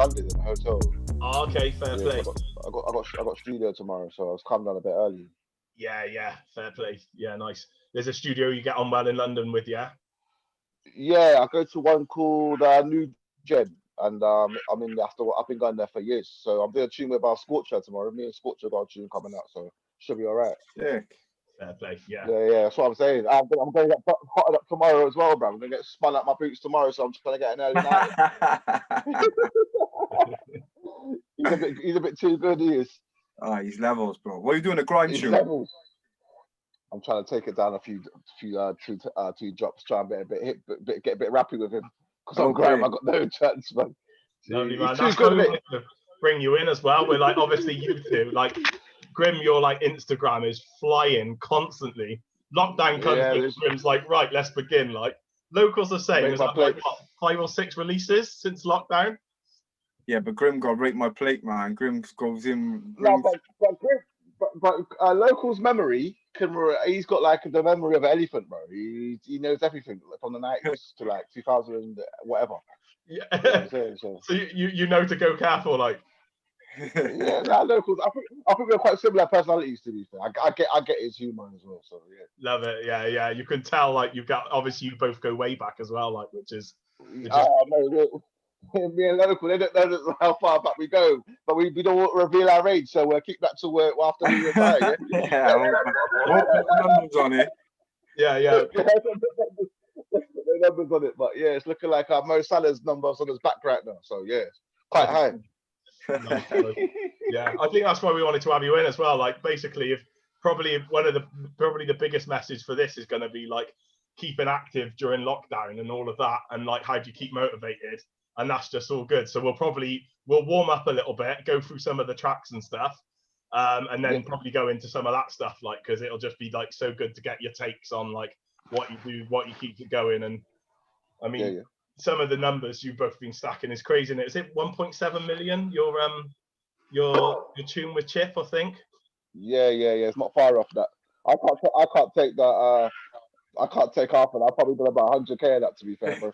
London in a hotel. Oh, okay, fair play. I got studio tomorrow, so I was coming down a bit early. Yeah, fair play. Yeah, nice. There's a studio you get on well in London with, yeah? Yeah, I go to one called New Gen, and I'm in there after I've been going there for years. So I'm doing a tune with our Scorcher tomorrow. Me and Scorcher got a tune coming out, so should be all right. Sick. Fair play, yeah. Yeah, that's what I'm saying. I'm going to get hotted up tomorrow as well, bro. I'm going to get spun up my boots tomorrow, so I'm trying to get an early night. He's a bit too good, he is. Oh, he's levels, bro. What are you doing, a grind He's tune? levels. I'm trying to take it down a few two drops, try and get a bit rappy with him. Because on Graham, I got no chance, man. Lovely, man. That's why we wanted to bring you in as well. We're like, obviously you two, like Grim, your like Instagram is flying constantly. Lockdown comes, Grim's like, right, let's begin. Like locals the same. Is that like what, 5 or 6 releases since lockdown? Yeah, but Grim got rate my plate, man. Grim goes in. No, but locals' memory he's got like the memory of an elephant, bro. He knows everything from the 90s to like 2000 whatever. Yeah. You know what I'm saying? So you know to go careful, like. Yeah, locals. I think we're quite similar personalities, to be fair. I get his humor as well. So yeah. Love it. Yeah. You can tell like you've got obviously you both go way back as well, like which is. No, me and local, they don't know how far back we go, but we don't reveal our age, so we'll keep that to work after we retire. Yeah, we'll put the numbers on it. Yeah. The numbers on it, but yeah, it's looking like Mo Salah's numbers on his back right now. So yeah, quite high. Yeah, I think that's why we wanted to have you in as well. Like basically, if probably the biggest message for this is going to be like keeping active during lockdown and all of that, and like how do you keep motivated. And that's just all good. So we'll warm up a little bit, go through some of the tracks and stuff, and then probably go into some of that stuff, like because it'll just be like so good to get your takes on like what you do, what you keep it going. And I mean, some of the numbers you've both been stacking is crazy. And is it 1.7 million? Your tune with Chip, I think. Yeah. It's not far off that. I can't take that. I can't take half of that. I've probably done about 100K of that, to be fair, bro.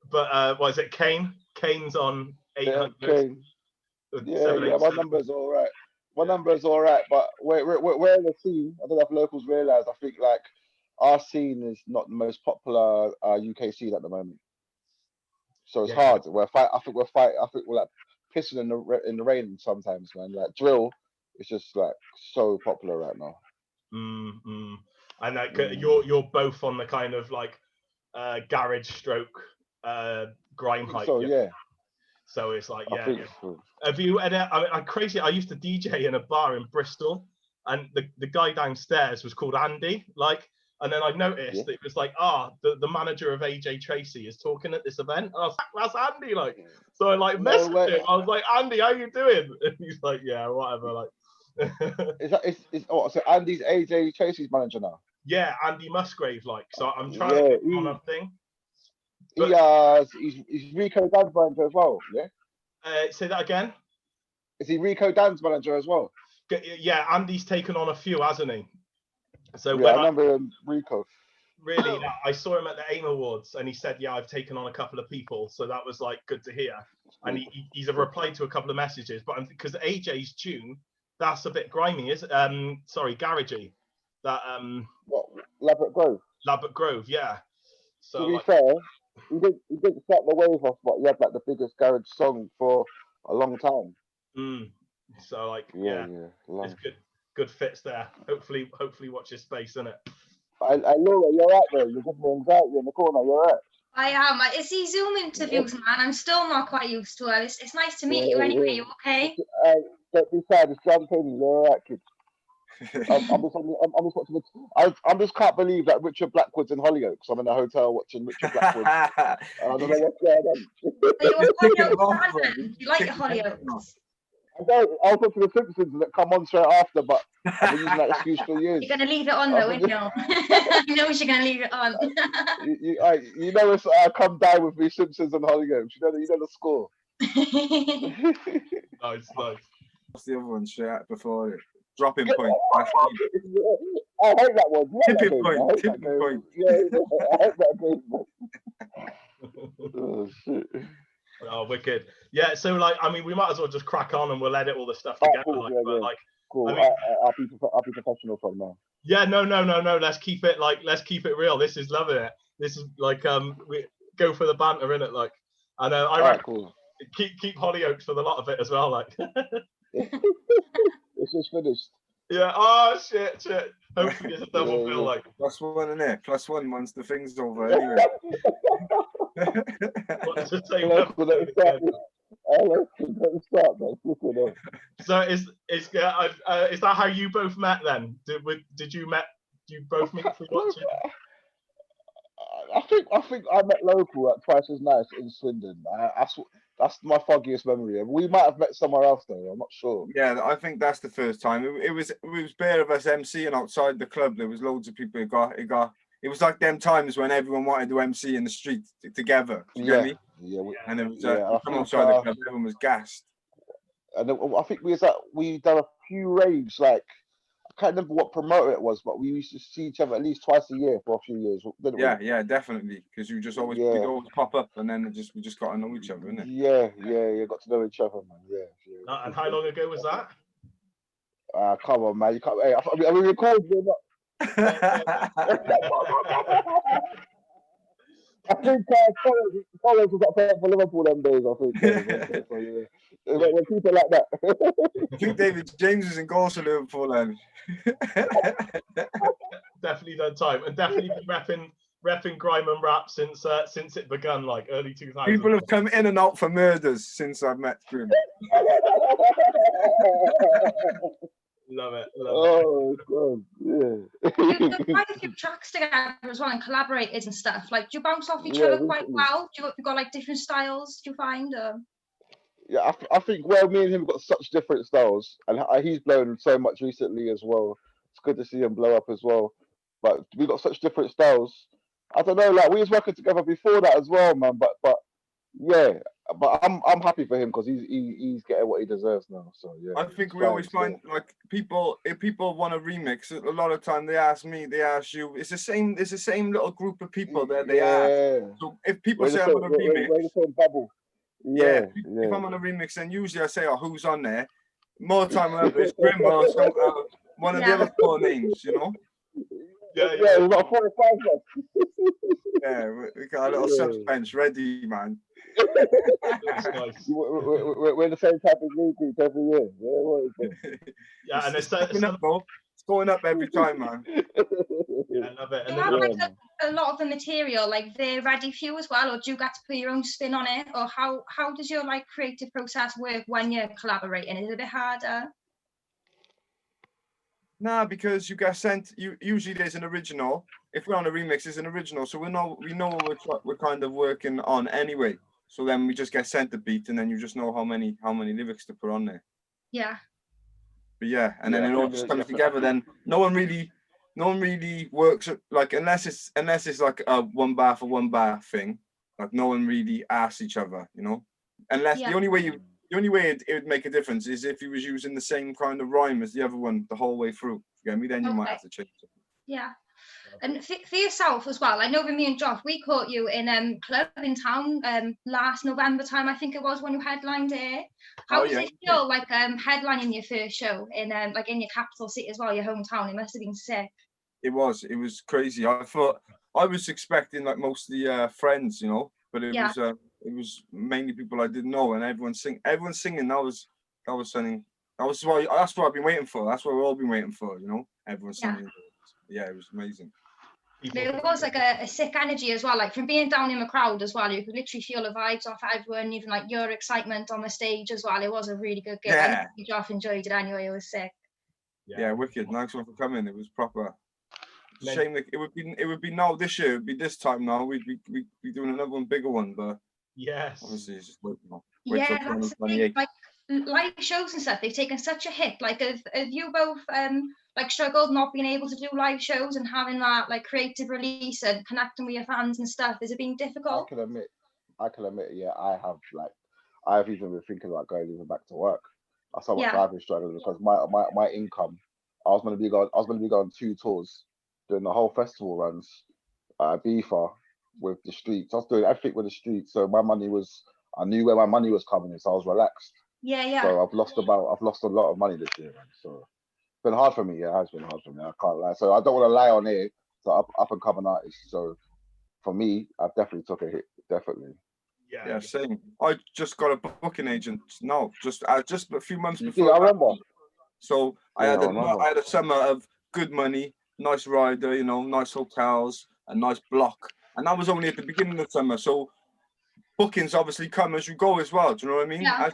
But what is it? Kane? Kane's on 800. Yeah, Kane. Yeah, my number's all right. But we're in the scene. I don't know if locals realise. I think like our scene is not the most popular UK scene at the moment. So it's hard. I think we're like pissing in the rain sometimes, man. Like drill is just like so popular right now. And like you're both on the kind of like garage stroke grime hype. So yeah. So it's like So. Have you? I'm crazy. I used to DJ in a bar in Bristol, and the guy downstairs was called Andy. Like, and then I noticed that it was like, the manager of AJ Tracy is talking at this event. And I was like, that's Andy. Like, so I like messaged him. I was like, Andy, how you doing? And he's like, yeah, whatever. Like. So Andy's AJ Tracy's manager now? Yeah, Andy Musgrave, like. So I'm trying to get on a thing. But, he's Rico Dan's manager as well, yeah? Say that again? Is he Rico Dan's manager as well? Yeah, Andy's taken on a few, hasn't he? So I remember Rico. Really, I saw him at the AIM Awards, and he said, "Yeah, I've taken on a couple of people." So that was like good to hear. And he's replied to a couple of messages, but because AJ's tune, that's a bit grimy, is garagey. That what, Labatt Grove? Labatt Grove, yeah. So to be fair, he didn't start the wave off, but he had like the biggest garage song for a long time. So like it's good fits there. Hopefully watch his space, innit? Laura, you're right there. You're giving me anxiety in the corner. You're right. I am. It's these Zoom interviews, man. I'm still not quite used to it. It's nice to meet you anyway. You okay? Don't be sad. It's John Kane. You're all right, kid. I'm just can't believe that Richard Blackwood's in Hollyoaks. I'm in a hotel watching Richard Blackwood. I don't know what's going on. Are you a Hollyoaks fan? You like your Hollyoaks? I was watching The Simpsons that come on straight after, but I've been using that excuse for years. You're going to leave it on though, isn't you? I know you're going to leave it on. you know it's come down with me, Simpsons and Hollyoaks. You know the score. Nice. What's the other one straight out before it? Dropping point. I hate that one. Tipping point. Yeah, I hate that game. Oh shit. Oh, wicked. Yeah, so like, I mean, we might as well just crack on and we'll edit all the stuff together. Cool, like, yeah, but, yeah. like, Cool. I mean, I'll be professional from now. yeah, no. Let's keep it real. This is loving it. This is like, we go for the banter in it, like, and I reckon Cool. keep Hollyoaks for the lot of it as well, like. It's just finished. Yeah. Oh shit. Hopefully it's a double bill, like. +1 in it. +1 once the thing's over. Anyway. What's the same Hello, number let me start, man. So is that how you both met then? Did you both meet through watching? I think I met local at Twice as Nice in Swindon. That's my foggiest memory. We might have met somewhere else though. I'm not sure. Yeah, I think that's the first time. It was bare of us MCing outside the club. There was loads of people. It was like them times when everyone wanted to MC in the street together. Do you get me? Yeah. And it was come outside the club. Everyone was gassed. And I think we done a few raves. Like I can't remember what promoter it was, but we used to see each other at least twice a year for a few years. Didn't we? Yeah, definitely. Because you just always we'd always pop up, and then we just got to know each other, innit? Yeah. Got to know each other, man. Yeah. And how long ago was that? Come on, man. You can't. Hey, are we recording or not? I think College was up for Liverpool them days. I think. So, yeah. We'll keep it like that. I think David James was in goals for Liverpool then. Definitely done time, and definitely been repping grime and rap since it begun, like early 2000s. People have come in and out for murders since I've met Grim. Love it. Oh God, yeah. You've quite a few tracks together as well and collaborated and stuff. Like, do you bounce off each other quite well? You got like different styles? Do you find? Yeah, I think me and him have got such different styles, and he's blown so much recently as well. It's good to see him blow up as well. But we got such different styles. I don't know, like we was working together before that as well, man. But yeah, but I'm happy for him because he's getting what he deserves now. So yeah. I think we always find like if people want a remix, a lot of time they ask me, they ask you. It's the same little group of people that they ask. So if people say I'm on a remix, we're the same bubble. Yeah. If I'm on a remix, then usually I say, "Oh, who's on there?" More time it's Grim or one of the other 4 names, you know. Yeah, we've got 4 or 5 left. Yeah, we got a little suspense ready, man. That's nice. We're the same type of group every year. Yeah, and it's going up every time, man. Yeah, I love it. Do you have like a lot of the material like they're ready for you as well, or do you get to put your own spin on it, or how does your like creative process work when you're collaborating? Is it a bit harder? Nah, because you get sent. Usually there's an original. If we're on a remix, there's an original, so we know what we're kind of working on anyway. So then we just get sent the beat, and then you just know how many lyrics to put on there. Yeah. But yeah, and then it all just comes together. Then no one really works like unless it's like a 1 bar for 1 bar thing. Like no one really asks each other, you know. Unless the only way it would make a difference is if he was using the same kind of rhyme as the other one the whole way through. You get me? Then you might have to change it. Yeah. And for yourself as well, I know with me and Josh, we caught you in club in town last November time, I think it was, when you headlined it. How does it feel like headlining your first show in like in your capital city as well, your hometown? It must have been sick. It was crazy. I thought I was expecting like most of the friends, you know, but it was mainly people I didn't know, and everyone's singing. That was something. That's what I've been waiting for. That's what we've all been waiting for, you know. Everyone's singing. Yeah, it was amazing. There was like a sick energy as well, like from being down in the crowd as well. You could literally feel the vibes off everyone, even like your excitement on the stage as well. It was a really good gig. I know Josh enjoyed it anyway. It was sick. Yeah, wicked. Thanks for coming. It was proper. Shame that it would be now this year. It would be this time now. We'd be doing another one, bigger one, but yes, obviously it's just wait till that's the thing. Like live shows and stuff, they've taken such a hit. Like have you both like struggled not being able to do live shows and having that like creative release and connecting with your fans and stuff? Has it been difficult? I can admit, yeah, I've even been thinking about going even back to work. That's how much I've been struggling because my income, I was gonna be going 2 tours, doing the whole festival runs, FIFA with the streets. I was doing everything with the streets, so my money was, I knew where my money was coming in, so I was relaxed. Yeah. So I've lost a lot of money this year, man. So it's been hard for me. Yeah, it has been hard for me. I can't lie. So I don't want to lie on here. So up and coming artists. So for me, I've definitely took a hit. Definitely. Yeah, same. I just got a booking agent. No, just a few months before. Yeah, I remember. So I had a summer of good money, nice rider, you know, nice hotels, a nice block, and that was only at the beginning of the summer. So bookings obviously come as you go as well. Do you know what I mean? Yeah.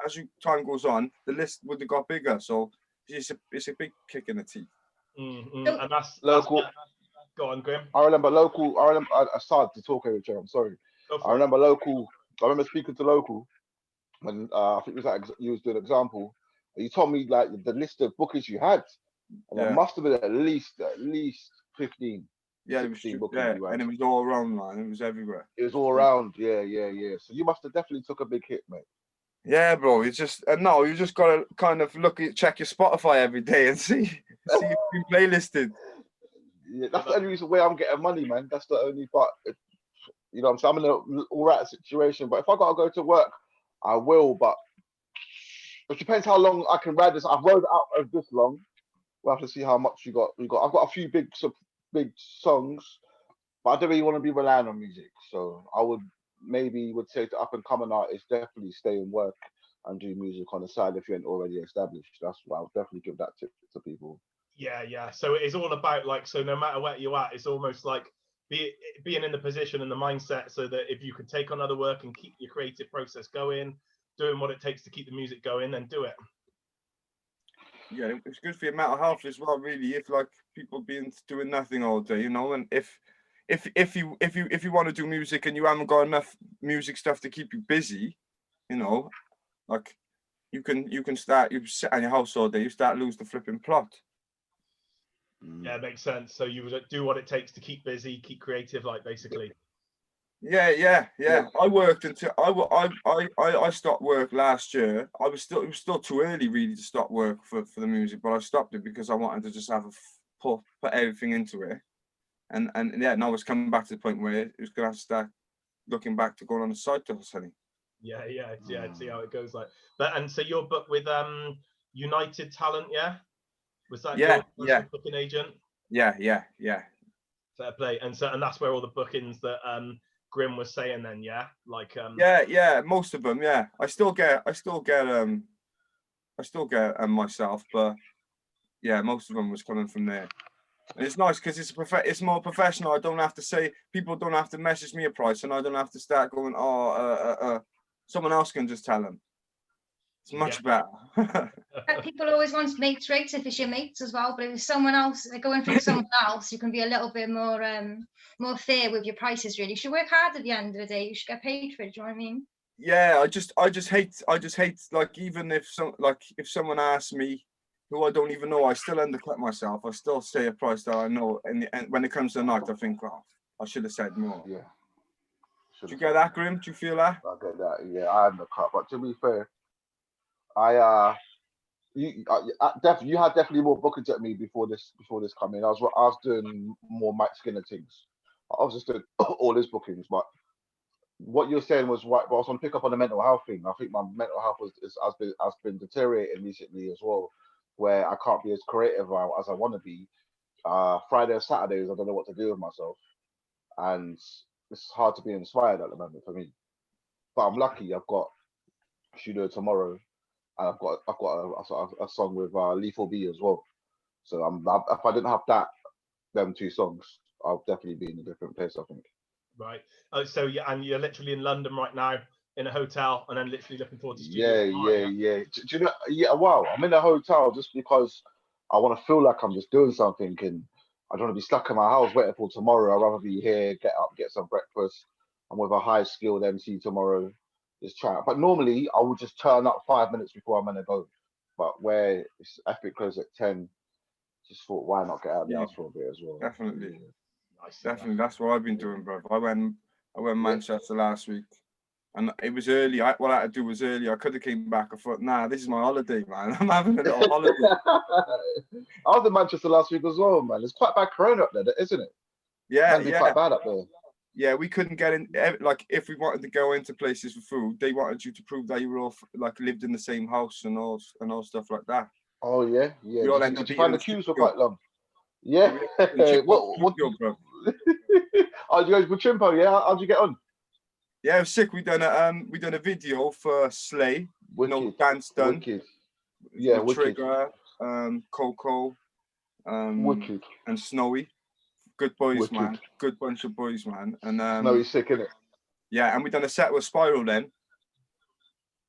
As time goes on, the list would have got bigger. So it's a big kick in the teeth. And that's local. Go on, Grim. I remember local. I started to talk over each other. I'm sorry. I remember local. I remember speaking to local when I think it was like you was doing an example. You told me like the list of bookings you had, and there must have been at least 15. Yeah, it was and it was all around, man. It was everywhere. It was all around. Yeah. So you must have definitely took a big hit, mate. Yeah, bro. You just you just gotta kind of check your Spotify every day and see if you're playlisted. Yeah, that's the only reason why I'm getting money, man. That's the only part. You know, I'm in an all right situation. But if I gotta go to work, I will. But it depends how long I can ride this. I've rode it out of this long. We'll have to see how much you got. I've got a few big songs, but I don't really want to be relying on music. So I would say to up and coming artists, definitely stay and work and do music on the side if you ain't already established. That's what I'll definitely give that tip to people. Yeah. So it's all about so no matter where you're at, it's almost like being in the position and the mindset so that if you can take on other work and keep your creative process going, doing what it takes to keep the music going, then do it. Yeah, it's good for your mental health as well, really. If like people being doing nothing all day, you know, and if you want to do music and you haven't got enough music stuff to keep you busy, you know, like you sit in your house all day, you start lose the flipping plot. Yeah, it makes sense. So you would do what it takes to keep busy, keep creative, like basically. Yeah. I worked until I stopped work last year. It was still too early really to stop work for the music, but I stopped it because I wanted to just have put everything into it. And now it's coming back to the point where it was gonna have to start looking back to going on the side to honey. Yeah. See how it goes like. And so you're booked with United Talent, yeah? Was that your booking agent? Yeah. Fair play. And that's where all the bookings that Grim was saying then, yeah? Like Yeah, most of them, yeah. I still get myself, but yeah, most of them was coming from there. And it's nice because it's more professional. I don't have to say, people don't have to message me a price, and I don't have to start going, someone else can just tell them. It's much better. People always want mates rates if it's your mates as well, but if it's someone else, they're going through someone else, you can be a little bit more fair with your prices. Really, you should work hard at the end of the day. You should get paid for it. Do you know what I mean? Yeah, I just hate like even if someone asks me who I don't even know, I still undercut myself. I still say a price that I know, and when it comes to the night, I think, I should have said more. Yeah. Do you get that, Grim? Do you feel that? I get that. Yeah, I undercut. But to be fair, you had definitely more bookings at me before this coming. I was doing more Mike Skinner things. I was just doing all his bookings, but what you're saying was right. But I was on pick up on the mental health thing. I think my mental health has been deteriorating recently as well, where I can't be as creative as I want to be. Friday or Saturdays, I don't know what to do with myself, and it's hard to be inspired at the moment for me. But I'm lucky. I've got a studio tomorrow. And I've got a song with Lethal B as well. So if I didn't have them two songs, I'll definitely be in a different place, I think. Right. So and you're literally in London right now in a hotel, and then literally looking forward to studio. Yeah. Do you know? Yeah, wow. I'm in a hotel just because I want to feel like I'm just doing something, and I don't want to be stuck in my house waiting for tomorrow. I'd rather be here, get up, get some breakfast. I'm with a high-skilled MC tomorrow. Just try. But normally I would just turn up 5 minutes before I'm gonna go. But where it's Epic close at 10, just thought why not get out of the house for a bit as well. Definitely. Nice. Definitely. That's what I've been doing, bro. I went Manchester last week, and it was early. What I had to do was early. I could have came back. I thought, nah, this is my holiday, man. I'm having a little holiday. I was in Manchester last week as well, man. It's quite bad corona up there, isn't it? Yeah, quite bad up there. Yeah, we couldn't get in. Like, if we wanted to go into places for food, they wanted you to prove that you were all like lived in the same house and all stuff like that. Oh yeah, yeah. We all ended up Did you find the eating queues were quite long? Yeah. What? bro? Oh, you guys with Chimpo? Yeah. How'd you get on? Yeah, it was sick. We done a video for Slay. No dance done. Wicked. Yeah, wicked. Trigger, Coco, Wicked. and Snowy. Good boys, Wicked. man. Good bunch of boys, man. And Snowy's sick, innit? yeah, and we done a set with Spiral then.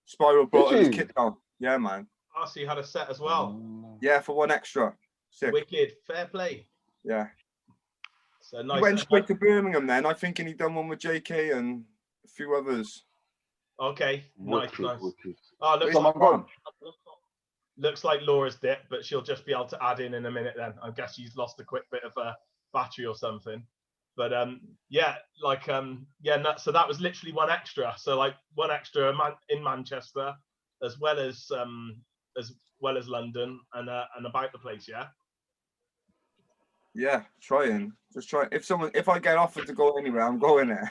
Spiral brought his kit down. Yeah, man. Oh, so you had a set as well? Yeah, for 1 extra. Sick. Wicked. Fair play. Yeah. So nice. He went straight to Birmingham then. I think he done one with Jae Kay and a few others. Okay. Wicked, Nice. wicked. Oh, looks like Laura's dipped, but she'll just be able to add in a minute then. I guess she's lost a quick bit of a battery or something. But yeah, like so that was literally 1 extra. So like 1 extra in Manchester, as well as London and about the place, yeah. Yeah, just try. If I get offered to go anywhere, I'm going there.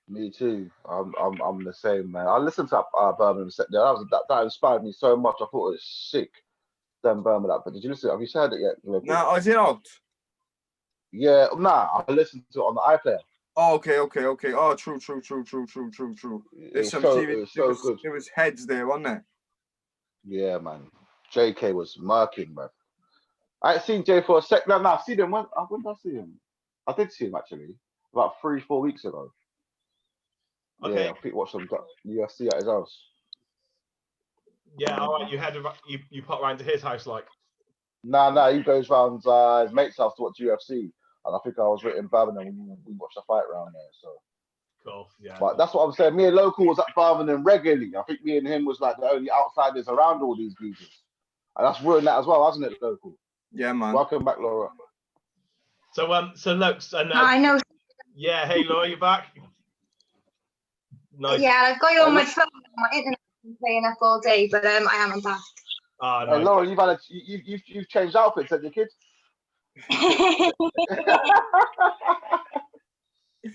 Me too. I'm the same, man. I listened to Birmingham set there. That inspired me so much. I thought it was sick. Them Birmingham. But did you listen? Have you heard it yet? No, is it out? Yeah, nah. I listened to it on the iPlayer. Oh, okay. Oh, true. There's some TV. It was heads there, wasn't there? Yeah, man. JK was marking, man. I ain't seen Jay for a sec. No, I seen him. When did I see him? I did see him actually about 3-4 weeks ago. Okay. Yeah, I think watched some UFC at his house. Yeah, all right. You pop round to his house, like. Nah. He goes round his mate's house to watch UFC, and I think I was in Birmingham. We watched the fight round there. So. Cool. Yeah. But that's what I'm saying. Me and Local was at Birmingham regularly. I think me and him was like the only outsiders around all these geezers, and that's ruined that as well, hasn't it, Local? Yeah, man. Welcome back, Laura. So looks and I know. Yeah, hey Laura, you back? Nice. Yeah, I've got you on my phone. My internet's been playing up all day, but I am back. Oh, nice. Hey, Laura, you've changed outfits, have you, kids?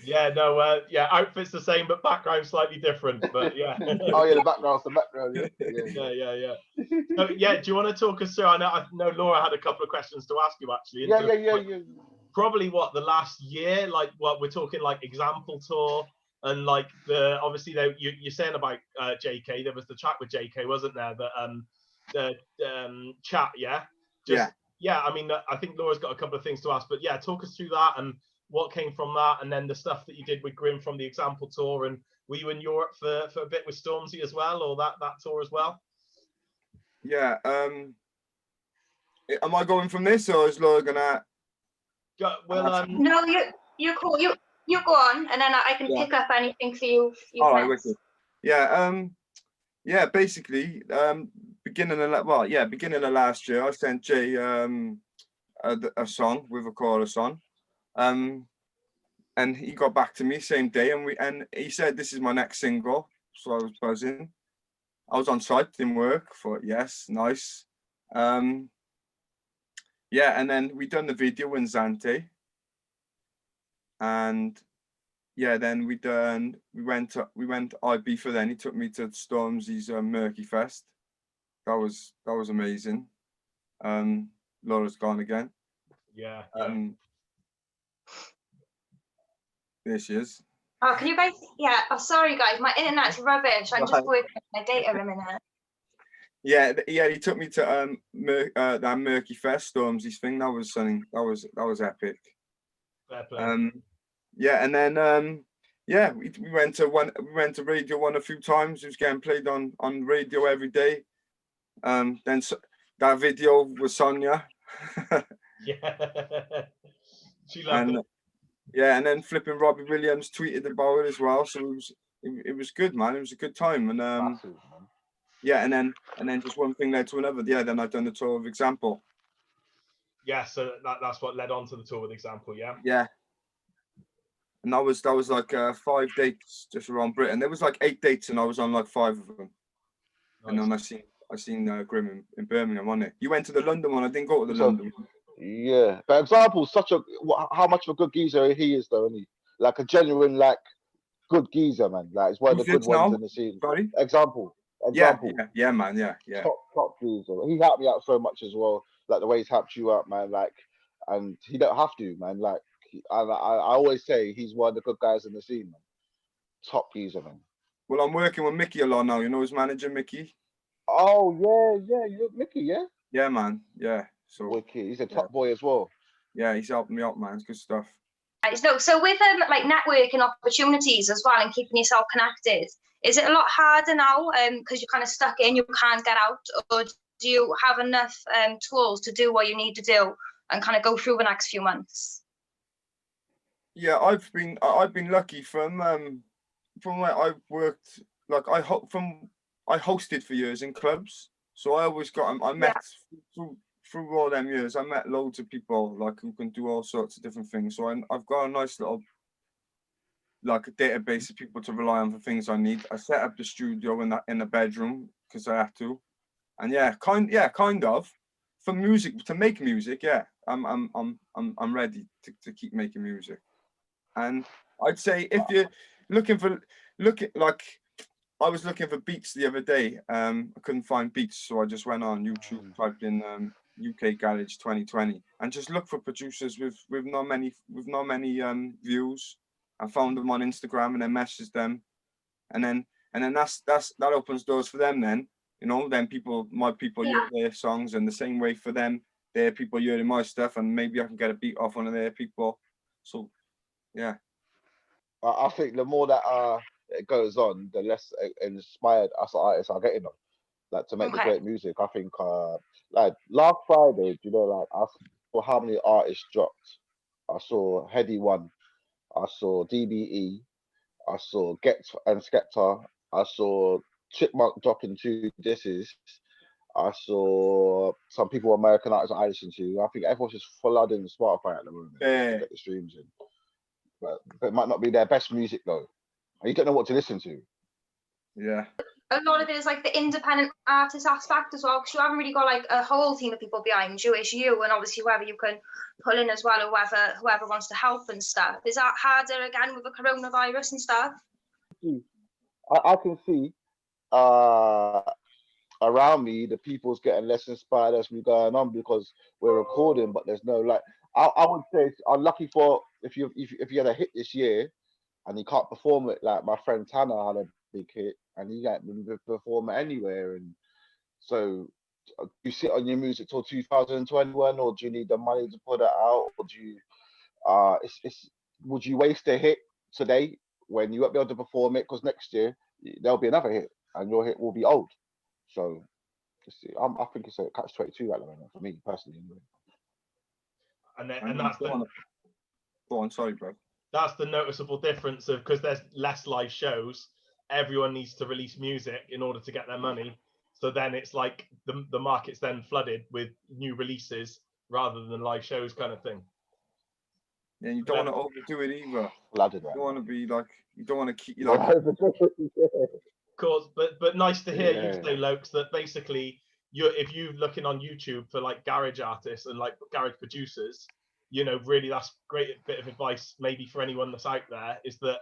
Yeah, no, outfit's the same, but background slightly different. But yeah. Oh yeah, the background. Yeah. So, yeah, do you want to talk us through? I know Laura had a couple of questions to ask you actually. Yeah. Probably the last year, like what we're talking, like example tour, and like obviously you're saying about Jae Kay. There was the chat with Jae Kay, wasn't there? The chat, yeah. Yeah. I mean, I think Laura's got a couple of things to ask, but yeah, talk us through that and what came from that, and then the stuff that you did with Grim from the example tour. And were you in Europe for a bit with Stormzy as well, or that tour as well? Yeah. Am I going from this, or is Laura gonna? Well, no, you're cool. You go on, and then I can pick up anything for you. All right, wicked. Yeah. Yeah. Basically, beginning of last year, I sent Jay a song with a chorus on. And he got back to me same day, and he said, "This is my next single." So I was buzzing. I was on site, didn't work. Thought, yes, nice. Yeah, and then we done the video in Zante, and yeah, then we went to Ibiza. Then he took me to Stormzy's Murky Fest. That was amazing. Laura's gone again. Yeah. There she is. Oh, can you guys? Yeah. Oh, sorry guys, my internet's rubbish. I'm just working on my data a minute. Yeah. He took me to that Murky Fest, Stormzy's thing. That was something. That was epic. Fair play. Yeah, and then yeah, we went to Radio 1 a few times. It was getting played on radio every day. Then that video was Sonia. Yeah. She loved it. Yeah, and then flipping Robbie Williams tweeted about it as well. So it was good, man. It was a good time. And Massive, yeah, and then just one thing led to another. Yeah, then I've done the tour of Example. Yeah, so that's what led on to the tour with Example, yeah. Yeah. And that was like 5 dates just around Britain. There was like 8 dates, and I was on like 5 of them. Nice. And then I seen Grim in Birmingham, wasn't it? You went to the London one. I didn't go to the London one. Yeah, but Example's how much of a good geezer he is, though, isn't he? like a genuine, like good geezer, man. Like it's one of the good ones in the scene. Sorry? Example. Yeah, man. Yeah. Top geezer. He helped me out so much as well. Like the way he's helped you out, man. Like, and he don't have to, man. Like, I always say he's one of the good guys in the scene, man. Top geezer, man. Well, I'm working with Mickey a lot now. You know his manager, Mickey? Oh, yeah. You're Mickey, yeah? Yeah, man. Yeah. So Wicked. He's a top boy as well. Yeah, he's helping me out, man. It's good stuff. So with like networking opportunities as well and keeping yourself connected, is it a lot harder now because you're kind of stuck in, you can't get out, or do you have enough tools to do what you need to do and kind of go through the next few months? Yeah, I've been lucky from where I've worked. Like I hosted for years in clubs, so I always got. I met through all them years. I met loads of people like who can do all sorts of different things. So I've got a nice little like a database of people to rely on for things I need. I set up the studio in the bedroom because I have to, and kind of for music to make music. Yeah, I'm ready to keep making music. And I'd say if you're I was looking for beats the other day. I couldn't find beats, so I just went on YouTube, typed in UK Garage 2020, and just looked for producers with not many views. I found them on Instagram and then messaged them, and then that opens doors for them. Then then my people hear their songs, and the same way for them, their people hearing my stuff, and maybe I can get a beat off one of their people. So yeah. I think the more that it goes on, the less inspired us artists are getting on, like to make the great music. I think like last Friday, like I saw how many artists dropped. I saw Heady One, I saw DBE, I saw Get and Skepta, I saw Chipmunk dropping 2 disses. I saw some people American artists I listen to. I think everyone's just flooding Spotify at the moment to get the streams in. But it might not be their best music though. You don't know what to listen to. Yeah. A lot of it is like the independent artist aspect as well, because you haven't really got like a whole team of people behind you. It's you and obviously whoever you can pull in as well, or whoever wants to help and stuff. Is that harder again with the coronavirus and stuff? I can see around me the people's getting less inspired as we going on because we're recording, but there's no like. I would say I'm lucky for if you had a hit this year and you can't perform it. Like my friend Tanner had a big hit and he can't perform it anywhere, and so you sit on your music till 2021, or do you need the money to put it out, or do you would you waste a hit today when you won't be able to perform it because next year there'll be another hit and your hit will be old? So I think it's a catch-22 at the moment for me personally. And that's the. Go on, sorry, bro. That's the noticeable difference of, because there's less live shows, everyone needs to release music in order to get their money. So then it's like the market's then flooded with new releases rather than live shows kind of thing. Yeah, you don't want to overdo it either. Flooded, right? You don't want to be like, you don't want to keep Of course, but nice to hear you say, Lokes, that basically if you're looking on YouTube for like garage artists and like garage producers, really that's great bit of advice maybe for anyone that's out there, is that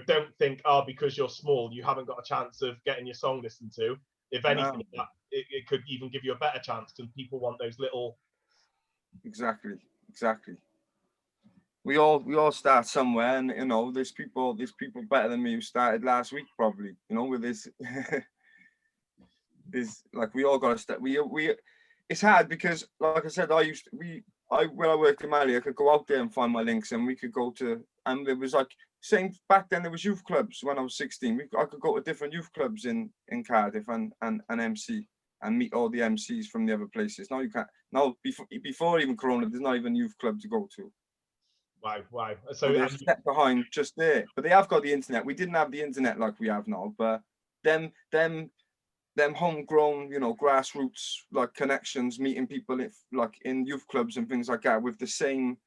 don't think because you're small you haven't got a chance of getting your song listened to. If anything, it could even give you a better chance, because people want those little. Exactly. We all start somewhere, and there's people better than me who started last week probably, with this. Is like we all got to start. We it's hard because, like I said, when I worked in Mali, I could go out there and find my links, and we could go to, and there was like same back then there was youth clubs when I was 16. I could go to different youth clubs in Cardiff and MC and meet all the MCs from the other places. Now you can't. Now before even Corona, there's not even youth club to go to. Wow. So they're set behind just there, but they have got the internet. We didn't have the internet like we have now, but them homegrown, grassroots like connections, meeting people in youth clubs and things like that with the same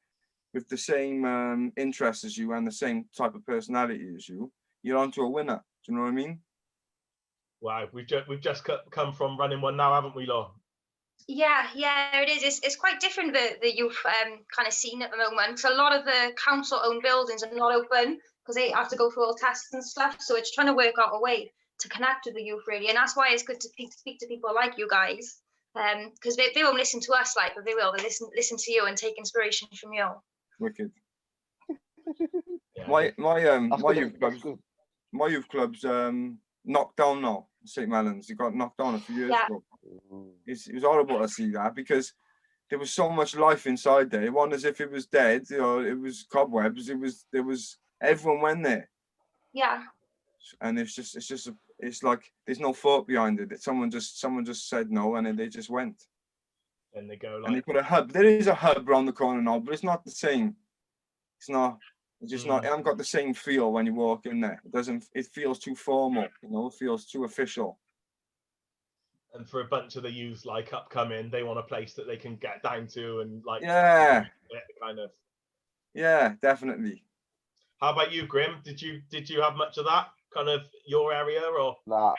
interests as you and the same type of personality as you, you're onto a winner. Do you know what I mean? Wow, we've just come from running one now, haven't we, Law? Yeah, it is. It's quite different, the youth kind of scene at the moment. So a lot of the council-owned buildings are not open because they have to go through all tests and stuff. So it's trying to work out a way to connect with the youth, really. And that's why it's good to speak to people like you guys, because they won't listen to us, like, but they will. They listen to you and take inspiration from you. Wicked. Yeah. My youth club's knocked down now. St. Mellons, it got knocked down a few years ago. It was horrible to see that, because there was so much life inside there. It wasn't as if it was dead, you know, it was cobwebs. There was everyone went there. Yeah. And it's like there's no thought behind it. Someone just said no, and then they just went. And they go like, and they put a hub. There is a hub around the corner now, but it's not the same. It's not. It's just not. It hasn't got the same feel when you walk in there. It doesn't. It feels too formal. You know, it feels too official. And for a bunch of the youths like upcoming, they want a place that they can get down to and like. Yeah. Kind of. Yeah, definitely. How about you, Grim? Did you have much of that kind of your area or? Nah,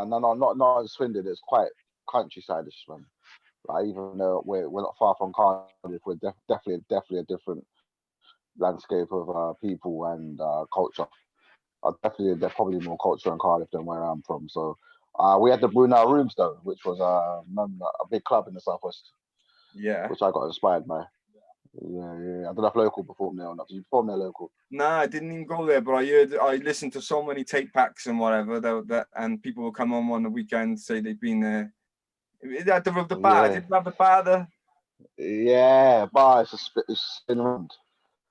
not in Swindon. It's quite countryside-ish, man. Like, even though we're not far from Cardiff, we're definitely a different landscape of people and culture. There's probably more culture in Cardiff than where I'm from. So we had the Brunel Rooms though, which was a big club in the southwest. Yeah. Which I got inspired by. Yeah. I don't know if local performed there or not. Did you perform there local? Nah, I didn't even go there, but I listened to so many tape packs and whatever that and people will come on the weekend, say they've been there. Is that the bar? Yeah. Did you have the bar there? Yeah, bar is it's spin around.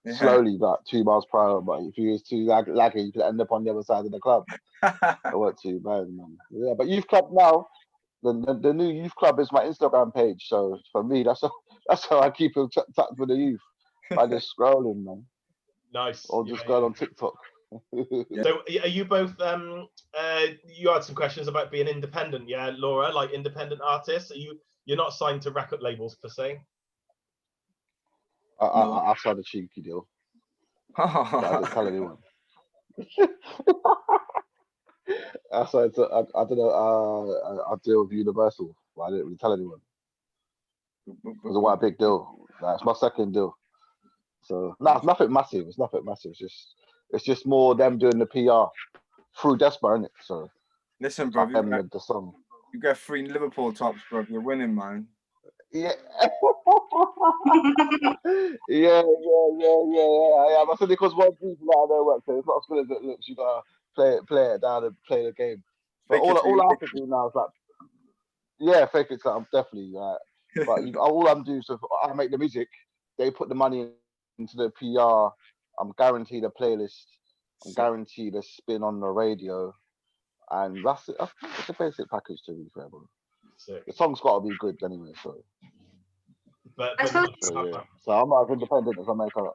Yeah. Slowly, about 2 miles per hour. But if you was too laggy, you could end up on the other side of the club. It wasn't too bad, man. Yeah, but youth club now, the new youth club is my Instagram page. So for me, that's how I keep in touch with the youth. By just scrolling, man. Nice. Or just going on TikTok. So are you both? You had some questions about being independent, yeah, Laura, like independent artists. You're not signed to record labels per se? I signed a cheeky deal. I didn't tell anyone. I don't know. I deal with Universal, but I didn't really tell anyone. It was quite a big deal. It's my second deal. So no, it's nothing massive. It's nothing massive. It's just more them doing the PR through Despa, isn't it? So listen, bro, the song. You get 3 Liverpool tops, bro. You're winning, man. Yeah. yeah. I said because one people out there work, so it's not as good as it looks. You gotta play it down and play the game. But all I have to do now is like, fake it. I'm definitely but all I'm doing, so I make the music, they put the money into the PR. I'm guaranteed a playlist. I'm guaranteed a spin on the radio, and that's it. It's a basic package, to be fair, bro. The song's got to be good anyway, so. But so I'm not as independent as I make up.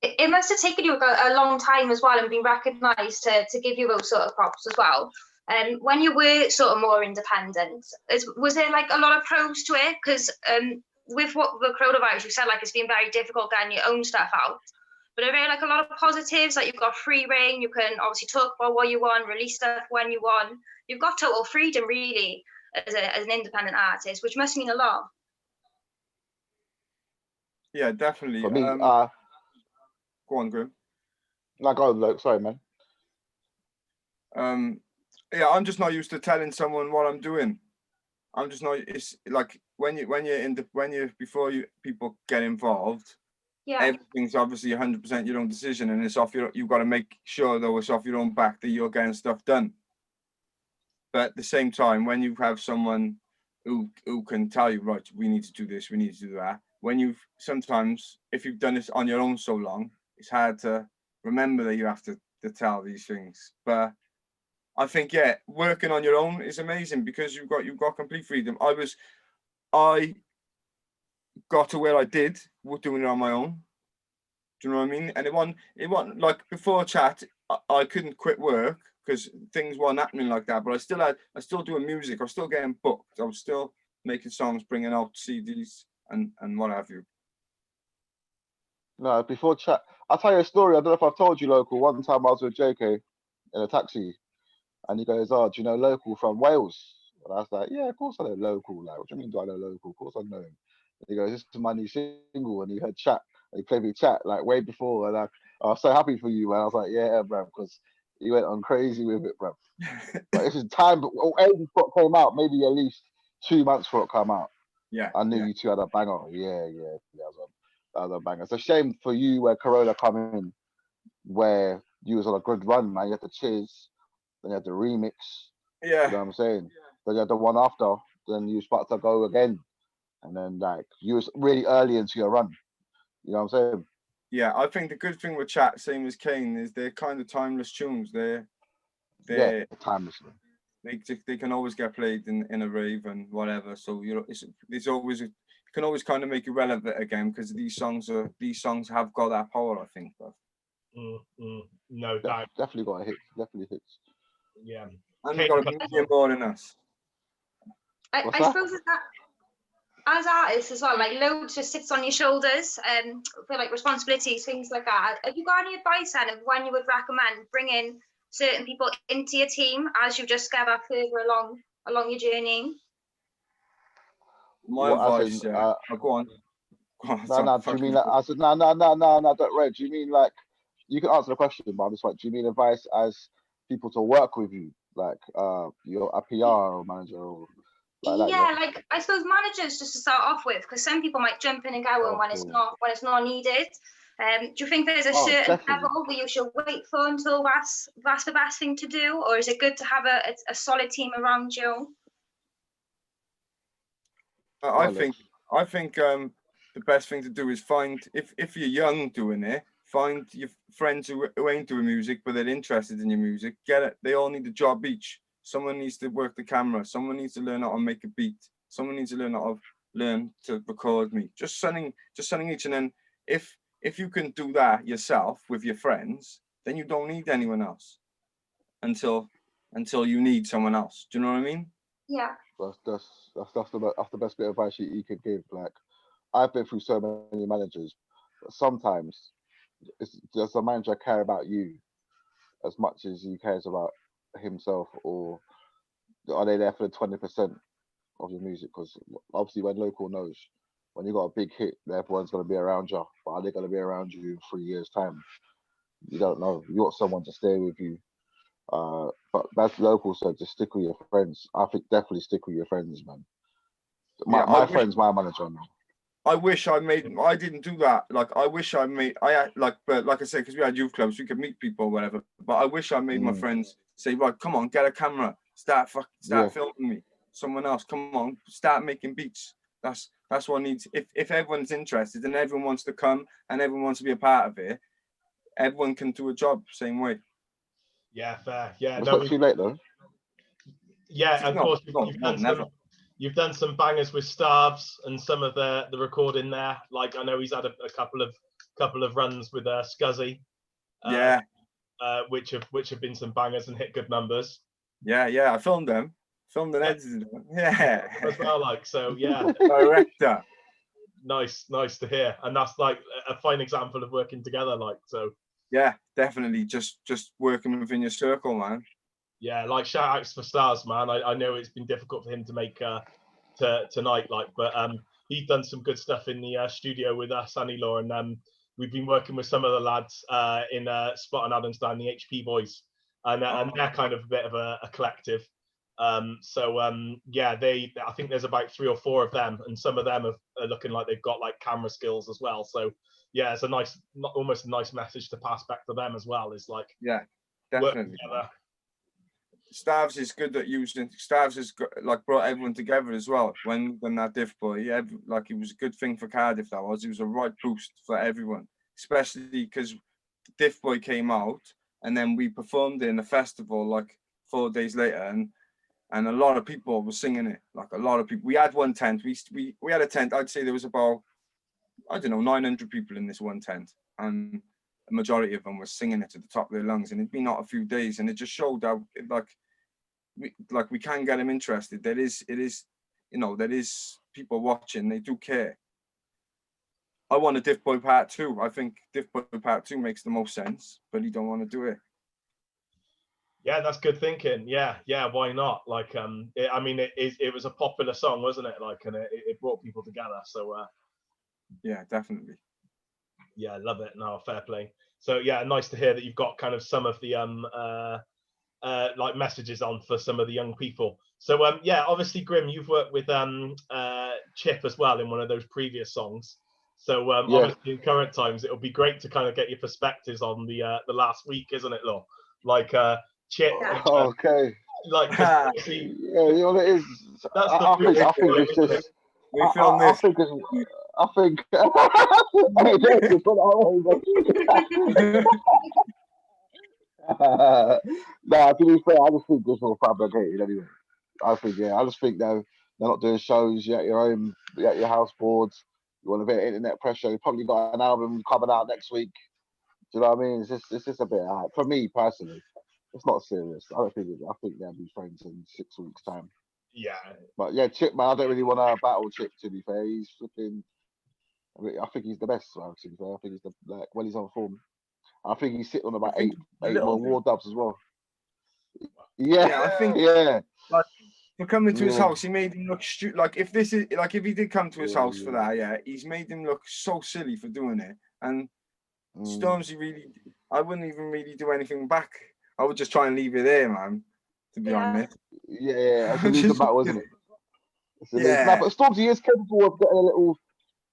It must have taken you a long time as well and been recognised to give you those sort of props as well. When you were sort of more independent, was there like a lot of pros to it? Because with what the coronavirus, you said like it's been very difficult getting your own stuff out. But are there like a lot of positives? Like you've got free reign, you can obviously talk about what you want, release stuff when you want. You've got total freedom really as an independent artist, which must mean a lot. Yeah, definitely. For me, go on, Grim. No, go on, Luke. Sorry, man. Yeah, I'm just not used to telling someone what I'm doing. I'm just not. It's like before people get involved. Yeah. Everything's obviously 100% your own decision, and it's off you've got to make sure though it's off your own back that you're getting stuff done. But at the same time, when you have someone who can tell you, right, we need to do this, we need to do that. When sometimes if you've done this on your own so long, it's hard to remember that you have to tell these things. But I think working on your own is amazing because you've got complete freedom. I got to where I did doing it on my own. Do you know what I mean? And it wasn't like before Chat, I couldn't quit work because things weren't happening like that. But I still doing music. I was still getting booked. I was still making songs, bringing out CDs and what have you. No, before Chat, I'll tell you a story. I don't know if I've told you, Local. One time I was with Jae Kay in a taxi, and he goes, "Oh, do you know Local from Wales?" And I was like, yeah, of course I know local. Like, what do you mean do I know local? Of course I know him. And he goes, this is my new single, and he heard Chat. And he played me Chat like way before, and I was so happy for you, man. I was like, yeah, bro, because he went on crazy with it, bro. But this is time, but ages before it came out, maybe at least 2 months before it came out. Yeah, I knew you two had a banger. Yeah, that was a banger. It's a shame for you where Corona come in, where you was on a good run, man. You had the Cheers, then you had the remix. Yeah. You know what I'm saying? Then you had the one after, then you was about to go again. And then like you was really early into your run. You know what I'm saying? Yeah, I think the good thing with Chat, same as Kane, is they're kind of timeless tunes. They're timeless. They can always get played in a rave and whatever. So it's always you can always kind of make it relevant again because these songs have got that power, I think. But no doubt, definitely got a hit. Definitely hits. Yeah, and we got a million more than us. I suppose that as artists as well, like loads just sits on your shoulders for like responsibilities, things like that. Have you got any advice then of when you would recommend bringing certain people into your team as you just get back further along your journey? My advice, go on. No. Do you mean like? I said no. Don't Red. Do you mean like? You can answer the question, but I'm just like, do you mean advice as people to work with you, like you're a PR manager or like that? Yeah, like I suppose managers just to start off with, because some people might jump in and go when it's not needed. Do you think there's a certain level where you should wait for until that's the best thing to do, or is it good to have a solid team around you? I think the best thing to do is find if you're young doing it, find your friends who ain't doing music but they're interested in your music. Get it. They all need a job each. Someone needs to work the camera. Someone needs to learn how to make a beat. Someone needs to learn to record me. Just sending each, and then if you can do that yourself with your friends, then you don't need anyone else until you need someone else. Do you know what I mean? Yeah. That's the best bit of advice you could give. Like, I've been through so many managers, but sometimes does the manager care about you as much as he cares about himself, or are they there for the 20% of your music? Because obviously, when local knows, when you got a big hit, everyone's going to be around you. But are they going to be around you in 3 years' time? You don't know. You want someone to stay with you. But that's local said, just stick with your friends. I think definitely stick with your friends, man. My friend's my manager now. I wish I didn't do that. Like, I wish but like I said, because we had youth clubs, we could meet people or whatever. But I wish I made my friends say, right, come on, get a camera, start filming me. Someone else, come on, start making beats. That's what I need. If everyone's interested and everyone wants to come and everyone wants to be a part of it, everyone can do a job same way. Yeah, fair. Yeah, it's not too late though. Yeah, of course you've done some bangers with Starves and some of the recording there. Like, I know he's had a couple of runs with Scuzzy, which have been some bangers and hit good numbers. Yeah, I filmed them. Filmed and edited them. Yeah. As well, like, so yeah. Director. Nice to hear. And that's like a fine example of working together, like, so. Yeah, definitely. Just working within your circle, man. Yeah, like, shout outs for Stars, man. I know it's been difficult for him to make tonight, like, but he's done some good stuff in the studio with us, Annie Law, and we've been working with some of the lads in Spot and Adamstown, the HP boys, and they're kind of a bit of a collective. Yeah, I think there's about 3 or 4 of them, and some of them are looking like they've got like camera skills as well. So yeah, it's almost a nice message to pass back to them as well. Is like, yeah, definitely. Stavs is good at using. Stavs has like brought everyone together as well. When that Diff Boy, like, it was a good thing for Cardiff. It was a right boost for everyone, especially because Diff Boy came out and then we performed it in a festival like 4 days later, and a lot of people were singing it. Like, a lot of people. We had one tent. We had a tent. I'd say there was about, I don't know, 900 people in this one tent, and a majority of them were singing it to the top of their lungs. And it'd been out a few days, and it just showed how we can get them interested. There is people watching. They do care. I want a Diff Boy Part 2. I think Diff Boy Part 2 makes the most sense, but he don't want to do it. Yeah, that's good thinking. Yeah, why not? Like, I mean, it was a popular song, wasn't it? Like, and it brought people together. So, yeah, definitely. Yeah, I love it. No, fair play. So, yeah, nice to hear that you've got kind of some of the like messages on for some of the young people. So, yeah, obviously, Grim, you've worked with Chip as well in one of those previous songs. So, obviously, in current times, it'll be great to kind of get your perspectives on the last week, isn't it, Lo? Like, Chip. Okay. Like, yeah, you know what it is. That's I think it's just. I think it's. I think. Hey, Jason, put it on. Nah, to be fair, I just think this all fabricated anyway. I just think they're not doing shows. You're at your own, you're at your house boards. You want a bit of internet pressure. You probably got an album coming out next week. Do you know what I mean? It's just a bit for me personally. It's not serious. I don't think I think they'll be friends in 6 weeks' time. Yeah. But yeah, Chip, man, I don't really want to battle Chip. To be fair, he's flipping. I think he's the best. To be fair, I think he's when he's on form. I think he's sitting on about eight more war dubs as well. Yeah, I think. Yeah. Like, for coming to his house, he made him look stupid. Like if he did come to his house for that, he's made him look so silly for doing it. And Stormzy really, I wouldn't even really do anything back. I would just try and leave it there, man. To be honest. Yeah, it's a losing battle, isn't it? Yeah. Nah, but Stormzy is capable of getting a little.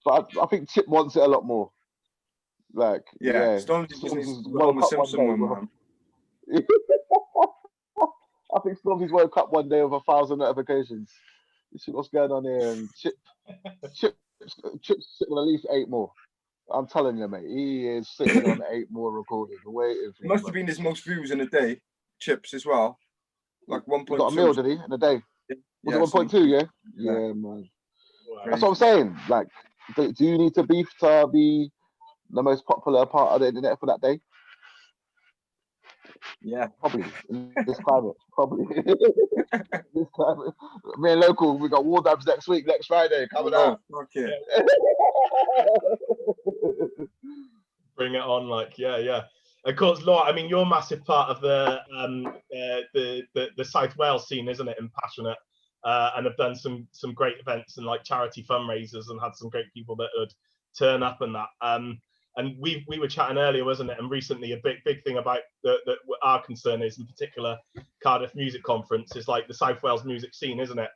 But I think Chip wants it a lot more. Like, Stormzy's woke up one day with I think Stormzy's woke up one day with 1,000 notifications. You see what's going on here, and Chip's sitting on at least 8 more. I'm telling you, mate, he is sitting on 8 more recordings, waiting for. It must have been his most views in a day. Chips as well, like 1.2. He got a mil, did he, in a day? Was it 1.2? Yeah, man. That's what I'm saying. Like, do you need to beef to be the most popular part of the internet for that day? Yeah, probably in this climate. Probably this climate. Me and local, we got war dabs next week, next Friday coming out. Okay. Bring it on, like yeah. Of course, Laura. I mean, you're a massive part of the South Wales scene, isn't it? And passionate, and have done some great events and like charity fundraisers, and had some great people that would turn up and that. And we were chatting earlier, wasn't it? And recently, a big thing about that our concern is, in particular, Cardiff Music Conference is like the South Wales music scene, isn't it?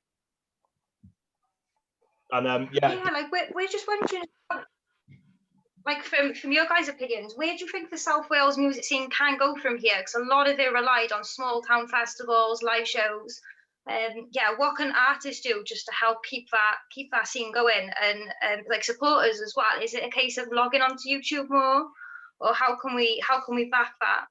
And like we're just wondering, like from your guys' opinions, where do you think the South Wales music scene can go from here? Because a lot of it relied on small town festivals, live shows. What can artists do just to help keep that scene going and like supporters as well? Is it a case of logging onto YouTube more, or how can we back that?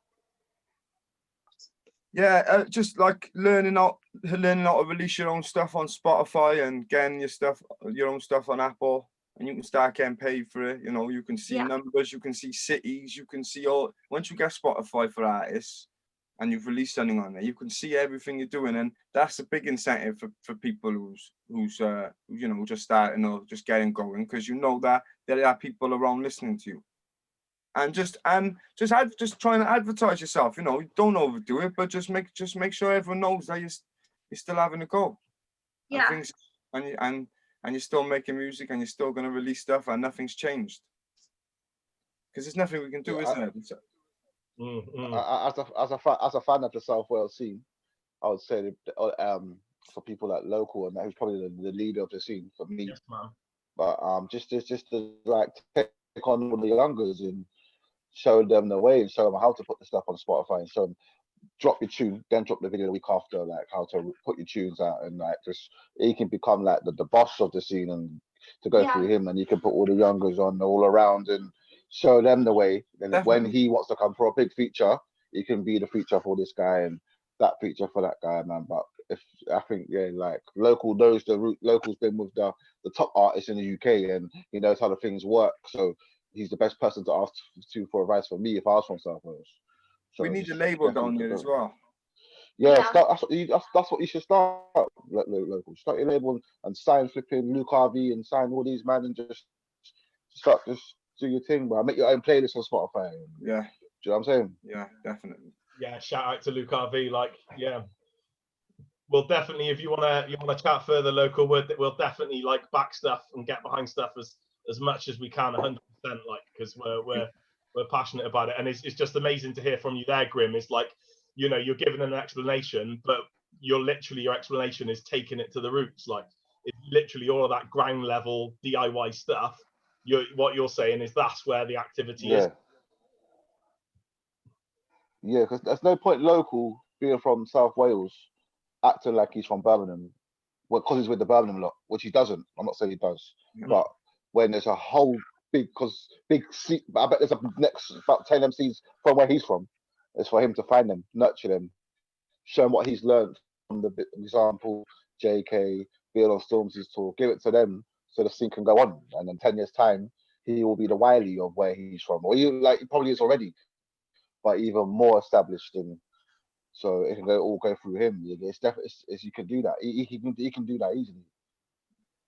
Yeah, just like learning how to release your own stuff on Spotify and getting your own stuff on Apple, and you can start getting paid for it. You know, you can see numbers, you can see cities, you can see all. Once you get Spotify for artists and you've released something on there, you can see everything you're doing, and that's a big incentive for people who's just starting or just getting going, because you know that there are people around listening to you. And just trying to advertise yourself, you know, don't overdo it, but just make sure everyone knows that you're still having a go. Yeah. And you're still making music, and you're still going to release stuff, and nothing's changed. Because there's nothing we can do, isn't it? As a fan of the South Wales scene, I would say for people like local, and who's probably the leader of the scene for me. Yes, man. But just to like take on all the youngers and show them the way and show them how to put the stuff on Spotify, and show them drop your tune, then drop the video the week after, like how to put your tunes out, and like just he can become like the boss of the scene, and to go through him, and he can put all the youngers on all around and show them the way. Then when he wants to come for a big feature, he can be the feature for this guy and that feature for that guy, man. But I think like local knows local's been with the top artists in the UK, and he knows how the things work, so he's the best person to ask for advice for me if I was from South Wales. So we need a label down here as well. Yeah, that's what you should start. Local, start your label and sign flipping Luke Harvey and sign all these man, and just do your thing, bro. Make your own playlist on Spotify. Yeah, do you know what I'm saying? Yeah, definitely. Yeah, shout out to Luke RV. Like, yeah, we'll definitely, if you wanna chat further local, we'll definitely like back stuff and get behind stuff as much as we can, 100%. Like, because we're passionate about it, and it's just amazing to hear from you there, Grim. It's like, you know, you're giving an explanation, but your explanation is taking it to the roots. Like, it's literally all of that ground level DIY stuff. What you're saying is that's where the activity is. Yeah, because there's no point local being from South Wales acting like he's from Birmingham, well, because he's with the Birmingham lot, which he doesn't. I'm not saying he does, but when there's a whole big I bet there's a next about 10 MCs from where he's from. It's for him to find them, nurture them, show him what he's learned from the example, Jae Kay, being on Stormzy's tour, give it to them so the scene can go on. And in 10 years' time, he will be the Wiley of where he's from. Or he probably is already, but even more established. And so it can all go through him. It's definitely, you can do that. He can do that easily.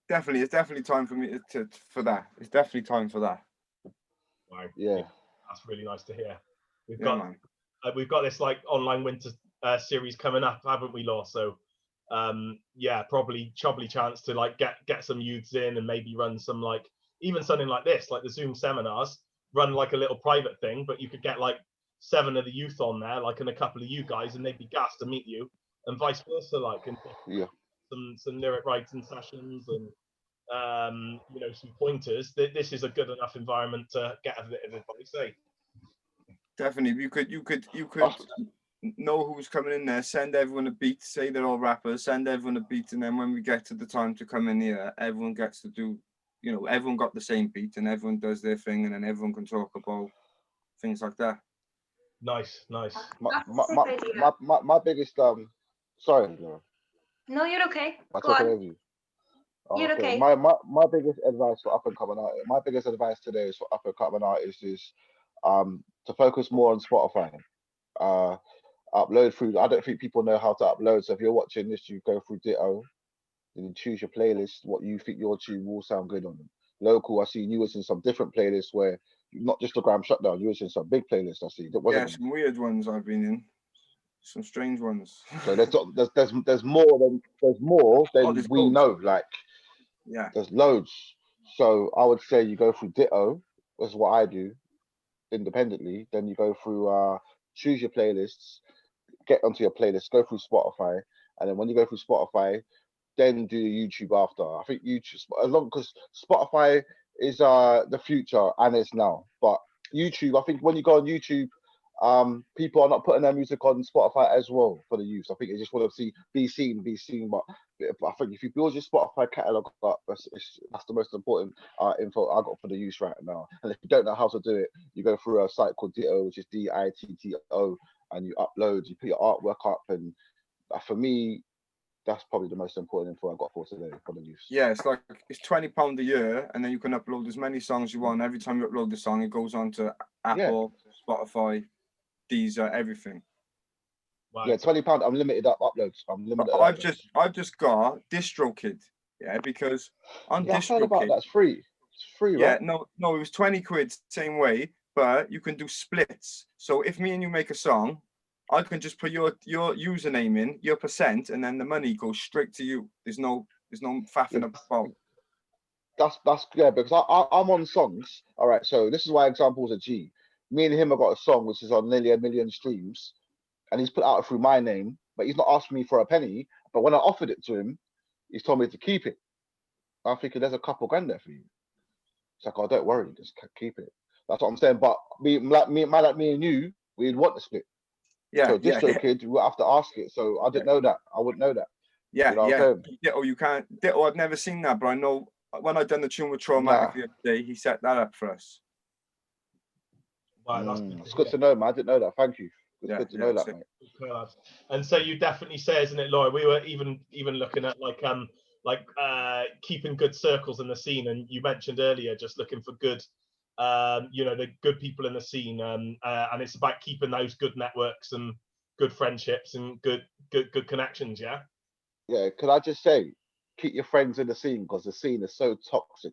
Definitely, it's definitely time for me for that. It's definitely time for that. Wow. Yeah, that's really nice to hear. We've got this like online winter series coming up, haven't we, Law? So yeah, probably chance to like get some youths in and maybe run some, like, even something like this, like the Zoom seminars, run like a little private thing, but you could get like 7 of the youth on there, like, and a couple of you guys, and they'd be gassed to meet you, and vice versa, like, and some lyric writing sessions and you know, some pointers. This is a good enough environment to get a bit of advice, eh? Definitely, you could know who's coming in there, send everyone a beat, say they're all rappers, send everyone a beat, and then when we get to the time to come in here, everyone gets to do, you know, everyone got the same beat and everyone does their thing, and then everyone can talk about things like that. Nice. My biggest sorry, Laura. No, you're okay. Go on. You're okay. My biggest advice for up and coming artists, my biggest advice today is for up and coming artists is to focus more on Spotify. Upload through. I don't think people know how to upload. So if you're watching this, you go through Ditto, and you choose your playlist. What you think your tune will sound good on. Local, I see you was in some different playlists where not just the Gram Shutdown. You was in some big playlists. I see. Some weird ones I've been in. Some strange ones. So there's more than we know. Like, yeah, there's loads. So I would say you go through Ditto. That's what I do independently. Then you go through choose your playlists, get onto your playlist, go through Spotify, and then when you go through Spotify, then do YouTube after. I think YouTube, as long because Spotify is the future and it's now, but YouTube, I think when you go on YouTube, people are not putting their music on Spotify as well for the youth. I think they just want to be seen. But I think if you build your Spotify catalog up, that's the most important info I got for the youth right now. And if you don't know how to do it, you go through a site called Ditto, which is DITTO, and you upload, you put your artwork up, and for me, that's probably the most important info I got for today for the youth. Yeah, it's like it's £20 a year, and then you can upload as many songs you want. Every time you upload the song, it goes on to Apple, Spotify, Deezer, everything. Wow. Yeah, £20 unlimited uploads. I've just got DistroKid, because on DistroKid, I heard about that. It's free. It's free, right? Yeah, no, it was 20 quid same way, but you can do splits. So if me and you make a song, I can just put your username in, your percent, and then the money goes straight to you. There's no faffing about. That's because I'm on songs. All right, so this is why examples are G. Me and him have got a song which is on nearly 1 million streams, and he's put out through my name, but he's not asked me for a penny. But when I offered it to him, he's told me to keep it. I'm thinking there's a couple grand there for you. It's like, oh, don't worry, just keep it. That's what I'm saying. But me and you, we'd want the split. Yeah. So DistroKid, we'll have to ask it. So I didn't know that. I wouldn't know that. Yeah, Ditto, you can't. Ditto, I've never seen that, but I know when I done the tune with Traumatic the other day, he set that up for us. Wow, it's good to know, man. I didn't know that. Thank you. It's good to know that, mate. And so you definitely say, isn't it, Laura? We were even looking at keeping good circles in the scene, and you mentioned earlier just looking for good, the good people in the scene, and it's about keeping those good networks and good friendships and good connections. Yeah. Yeah. Could I just say, keep your friends in the scene, because the scene is so toxic.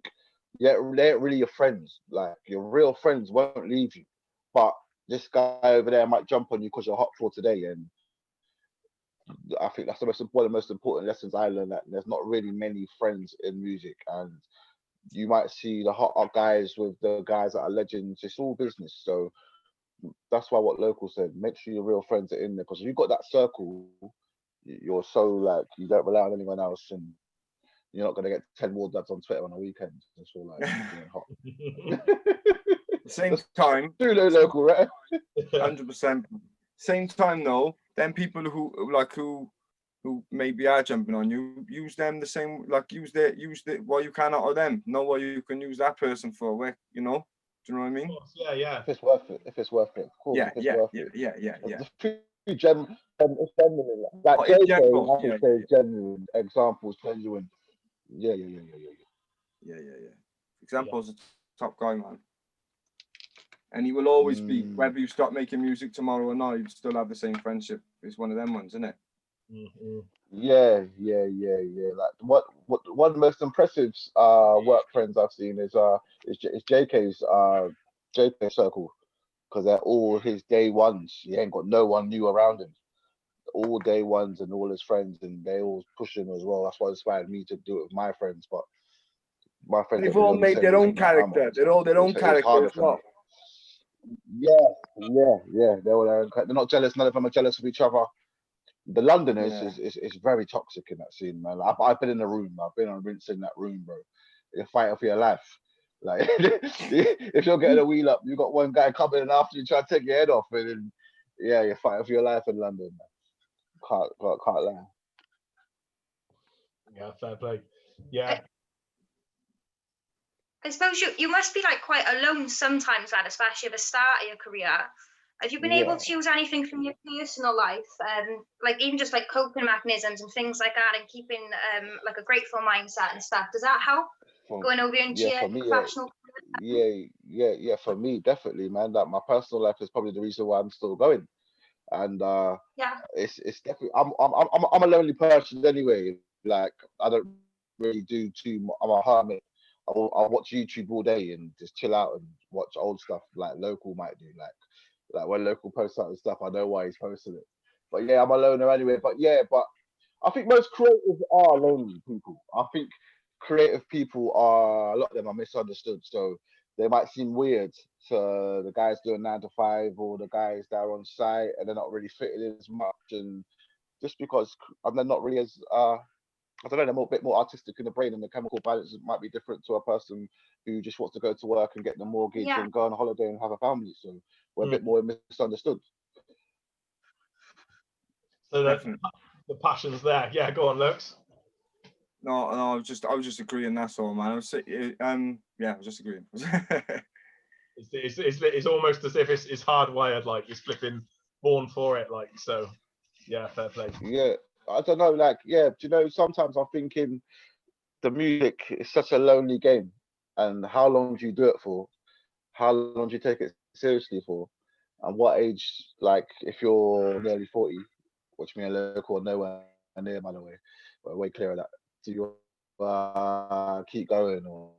Yeah, they're really your friends. Like, your real friends won't leave you, but this guy over there might jump on you because you're hot for today. And I think that's one of the most important lessons I learned, that there's not really many friends in music. And you might see the hot up guys with the guys that are legends. It's all business. So that's why what Local said, make sure your real friends are in there, because if you've got that circle, you're so like, you don't rely on anyone else, and you're not going to get 10 more dads on Twitter on a weekend. It's all like being hot. Same time, do Local, right? 100%. Same time though, then people who maybe are jumping on you, use them the same, like use what you can out of them. Know what you can use that person for, where, you know. Do you know what I mean? Yeah, yeah. If it's worth it, of course. Yeah. It's genuine. Like Oh, Jae Kay, general, I can say genuine. Examples, genuine. Yeah. Example's a top guy, man. And he will always be, whether you start making music tomorrow or not, you still have the same friendship. It's one of them ones, isn't it? Yeah. Like one of the most impressive work friends I've seen is Jae Kay's Jae Kay circle, because they're all his day ones. He ain't got no one new around him. All day ones and all his friends, and they all push him as well. That's what inspired me to do it with my friends. But my friends, they've all made their own character. They're all their own character as well. Yeah. They're all their own. They're not jealous. None of them are jealous of each other. The Londoners is very toxic in that scene, man. I've been in the room. I've been on rinse in that room, bro. You're fighting for your life. Like if you're getting a wheel up, you got one guy coming in after you, try to take your head off, and then, you're fighting for your life in London, man. Can't lie. Yeah, fair play. Yeah. I suppose you must be like quite alone sometimes, lad, especially at the start of your career. Have you been able to use anything from your personal life, like even just like coping mechanisms and things like that, and keeping like a grateful mindset and stuff? Does that help going over into your professional career? Yeah. For me, definitely, man. That my personal life is probably the reason why I'm still going. And it's definitely I'm a lonely person anyway. Like, I don't really do too much. I'm a hermit. I'll watch YouTube all day and just chill out and watch old stuff like Local might do. Like when Local posts out and stuff, I know why he's posting it. But yeah, I'm a loner anyway. But I think most creatives are lonely people. I think creative people a lot of them are misunderstood. So they might seem weird to the guys doing 9 to 5 or the guys that are on site, and they're not really fitting in as much. And just because they're not really as I don't know, they're a bit more artistic in the brain, and the chemical balance might be different to a person who just wants to go to work and get the mortgage and go on holiday and have a family. So we're a bit more misunderstood. So the passion's there. Yeah, go on, Lux. No, I was just agreeing. That's all, man. I was just agreeing. It's almost as if it's hardwired, like he's flipping born for it, like so. Yeah, fair play. Yeah, I don't know, like, do you know, sometimes I'm thinking the music is such a lonely game, and how long do you do it for? How long do you take it seriously for? And what age, like, if you're nearly 40, which me and Local are nowhere near, by the way, we're way clear of that. Do you keep going, or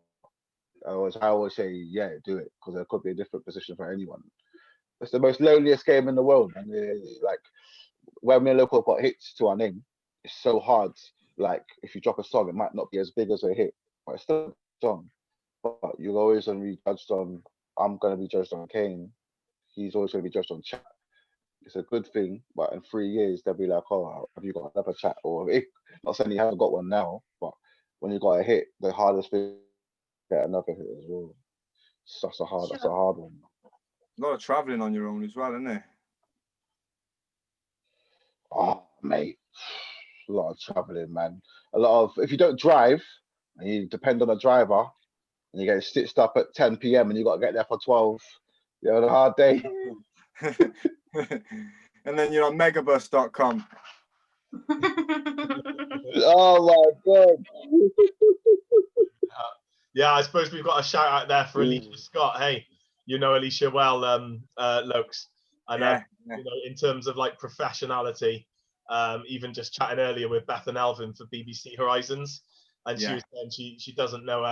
I always say, do it, because there could be a different position for anyone. It's the most loneliest game in the world, and like, when me and Local got hits to our name, it's so hard. Like, if you drop a song, it might not be as big as a hit, but it's still a song. But you're always going to be judged on. I'm going to be judged on Kane. He's always going to be judged on Chat. It's a good thing, but in 3 years they'll be like, "Oh, have you got another Chat?" Or not saying he hasn't got one now, but when you got a hit, the hardest thing is to get another hit as well. That's a hard one. A lot of traveling on your own as well, isn't it? Oh, mate, a lot of traveling, man. A lot of, if you don't drive and you depend on a driver and you get stitched up at 10 p.m. and you got to get there for 12, you're on a hard day. And then you're on megabus.com. Oh my God. Yeah, I suppose we've got a shout out there for Alicia Scott. Hey, you know Alicia well, Lokes. I know, you know, in terms of like professionality, even just chatting earlier with Beth and Elvin for BBC Horizons, and she was saying she doesn't know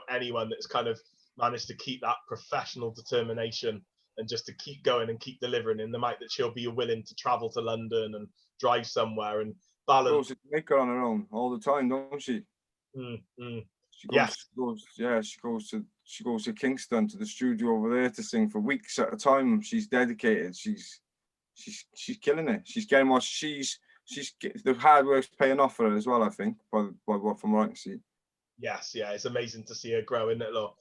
anyone that's kind of managed to keep that professional determination and just to keep going and keep delivering in the amount that she'll be willing to travel to London and drive somewhere and balance. She goes to make her on her own all the time, don't she? She goes to Kingston, to the studio over there, to sing for weeks at a time. She's dedicated. She's killing it. She's getting what she's the hard work's paying off for her as well, I think, by what from what I can see. Yes, yeah, it's amazing to see her grow, isn't it, Lo?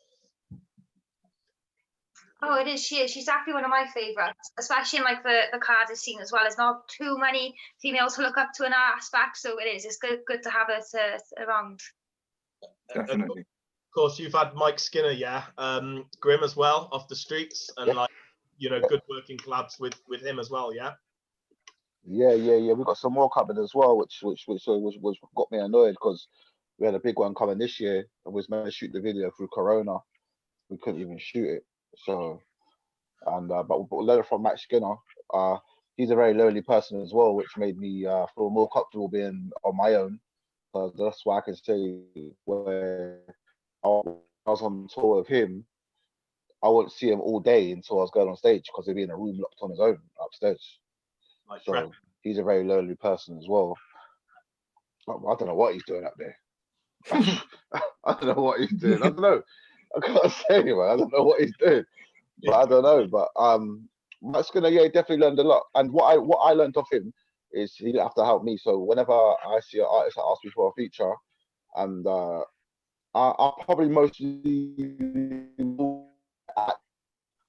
Oh, it is. She's definitely one of my favourites, especially in like the Cardiff scene as well. There's not too many females to look up to in that aspect, so it is. It's good to have her around. Definitely. Of course, you've had Mike Skinner, Grim as well, off the streets, and good working collabs with him as well, yeah. Yeah. We got some more coming as well, which got me annoyed because we had a big one coming this year, and we was meant to shoot the video through Corona. We couldn't even shoot it. So, and but we learned from Mike Skinner. He's a very lonely person as well, which made me feel more comfortable being on my own. So that's why I can say where I was on tour with him, I wouldn't see him all day until I was going on stage because he'd be in a room locked on his own upstairs. So he's a very lonely person as well. I don't know what he's doing up there. I don't know what he's doing. I don't know. I can't say anyway. I don't know what he's doing, but I don't know. But Mike Skinner, he definitely learned a lot. And what I learned off him is he didn't have to help me. So whenever I see an artist that asks me for a feature, and I'll probably mostly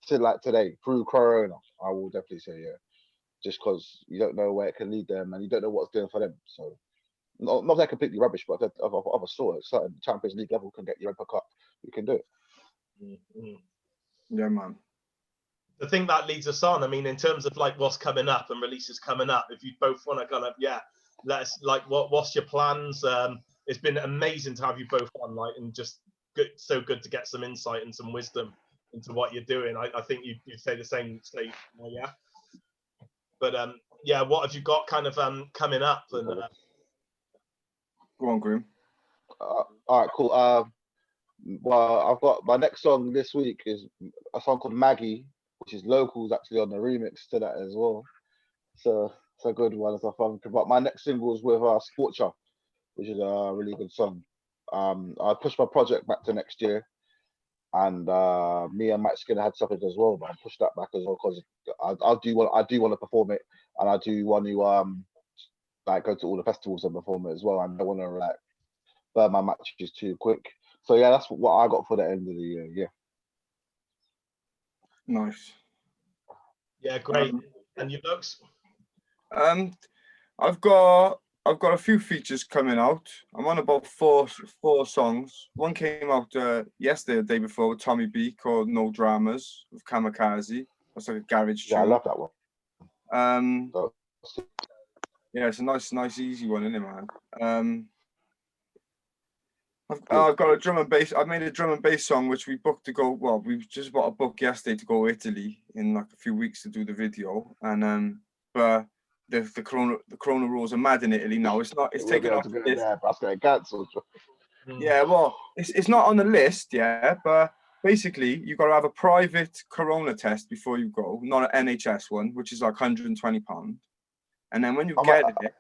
to like today through Corona, I will definitely say just because you don't know where it can lead them and you don't know what's doing for them. So not that completely rubbish, but of a sort, certain Champions League level can get Europa Cup. You can do it. Yeah, man. The thing that leads us on, I mean, in terms of like what's coming up and releases coming up, if you both want to kind of let us like what's your plans? It's been amazing to have you both on, like, and just so good to get some insight and some wisdom into what you're doing. I think you'd say the same, yeah. But what have you got kind of coming up? And go on, Grim. All right, cool. Well, I've got my next song this week is a song called Maggie, which is Locals actually on the remix to that as well. So it's a good one. It's a fun. But my next single is with Scorcher, which is a really good song. I pushed my project back to next year, and me and Mike Skinner had something as well, but I pushed that back as well because I do want to perform it, and I do want to like go to all the festivals and perform it as well. And I don't want to like burn my matches too quick. So yeah, that's what I got for the end of the year. Yeah. Nice. Yeah, great. And you folks? I've got a few features coming out. I'm on about four songs. One came out yesterday, the day before, with Tommy B, called No Dramas with Kamikaze. That's like a garage tune. Yeah, I love that one. Yeah, it's a nice, easy one, isn't it, man? I've got a drum and bass. I made a drum and bass song which we booked to go. Well, we just bought a book yesterday to go to Italy in like a few weeks to do the video. And but the corona rules are mad in Italy now. It's taken off the list. That's getting cancelled. Yeah, well, it's not on the list, but basically you got to have a private corona test before you go, not an NHS one, which is like £120. And then when you get it,